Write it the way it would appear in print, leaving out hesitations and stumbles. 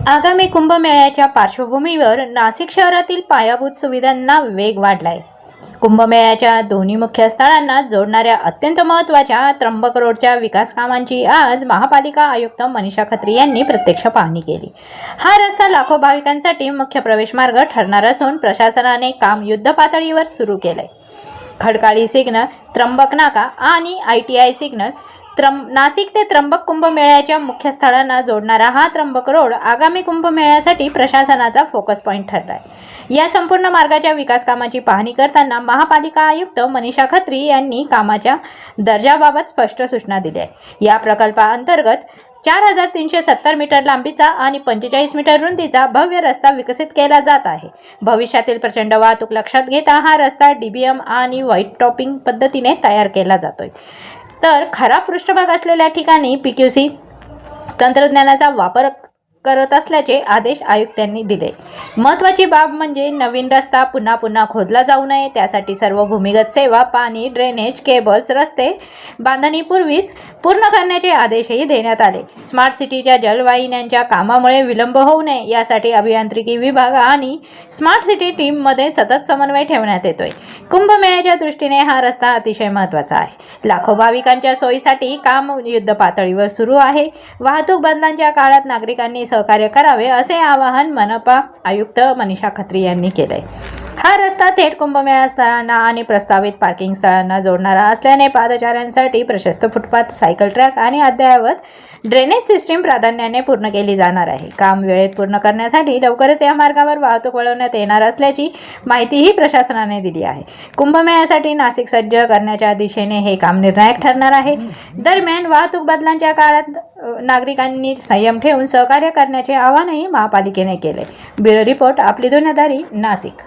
आगामी कुंभमेळ्याच्या पार्श्वभूमीवर नाशिक शहरातील पायाभूत सुविधांना वेग वाढलाय। कुंभमेळ्याच्या दोन्ही मुख्य स्थळांना जोडणाऱ्या अत्यंत महत्त्वाच्या त्र्यंबक रोडच्या विकास कामांची आज महापालिका आयुक्त मनीषा खत्री यांनी प्रत्यक्ष पाहणी केली। हा रस्ता लाखो भाविकांसाठी मुख्य प्रवेश मार्ग ठरणार असून प्रशासनाने काम युद्धपातळीवर सुरू केलंय। खडकाळी सिग्नल, त्र्यंबक नाका आणि ITI सिग्नल नाशिक ते त्र्यंबक कुंभमेळ्याच्या मुख्य स्थळांना जोडणारा हा त्र्यंबक रोड आगामी कुंभमेळ्यासाठी प्रशासनाचा फोकस पॉइंट ठरलाय। या संपूर्ण मार्गाच्या विकास कामाची पाहणी करताना महापालिका आयुक्त मनीषा खत्री यांनी कामाच्या दर्जाबाबत स्पष्ट सूचना दिल्या आहेत। या प्रकल्पाअंतर्गत 4370 मीटर लांबीचा आणि 45 मीटर रुंदीचा भव्य रस्ता विकसित केला जात आहे। भविष्यातील प्रचंड वाहतूक लक्षात घेता हा रस्ता DBM आणि व्हाईट टॉपिंग पद्धतीने तयार केला जातोय। तर खराब पृष्ठभाग असलेल्या ठिकाणी PQC तंत्रज्ञानाचा वापर करत असल्याचे आदेश आयुक्तांनी दिले। महत्त्वाची बाब म्हणजे नवीन रस्ता पुन्हा खोदला जाऊ नये, त्यासाठी सर्व भूमिगत सेवा, पाणी, ड्रेनेज, केबल्स, रस्ते बांधणीपूर्वीच पूर्ण करण्याचे आदेशही देण्यात आले। स्मार्ट सिटीच्या जलवाहिन्यांच्या कामामुळे विलंब होऊ नये यासाठी अभियांत्रिकी विभाग आणि स्मार्ट सिटी टीममध्ये सतत समन्वय ठेवण्यात येतोय। कुंभमेळ्याच्या दृष्टीने हा रस्ता अतिशय महत्त्वाचा आहे। लाखो भाविकांच्या सोयीसाठी काम युद्धपातळीवर सुरू आहे। वाहतूक बदलांच्या काळात नागरिकांनी सहकार्य करावे असे आवाहन मनपा आयुक्त मनीषा खत्री यांनी केले। हा रस्ता थेट कुंभमेळा स्थळांना आणि प्रस्तावित पार्किंग स्थळांना जोडणारा असल्याने पादचाऱ्यांसाठी प्रशस्त फुटपाथ, सायकल ट्रॅक आणि अद्ययावत ड्रेनेज सिस्टीम प्राधान्याने पूर्ण केली जाणार आहे। काम वेळेत पूर्ण करण्यासाठी लवकरच या मार्गावर वाहतूक वळवण्यात येणार असल्याची माहितीही प्रशासनाने दिली आहे। कुंभमेळ्यासाठी नाशिक सज्ज करण्याच्या दिशेने हे काम निर्णायक ठरणार आहे। दरम्यान वाहतूक बदलांच्या काळात नागरिकांनी संयम ठेवून सहकार्य करण्याचे आवाहनही महापालिकेने केले। ब्युरो रिपोर्ट, आपली दुनियादारी, नाशिक।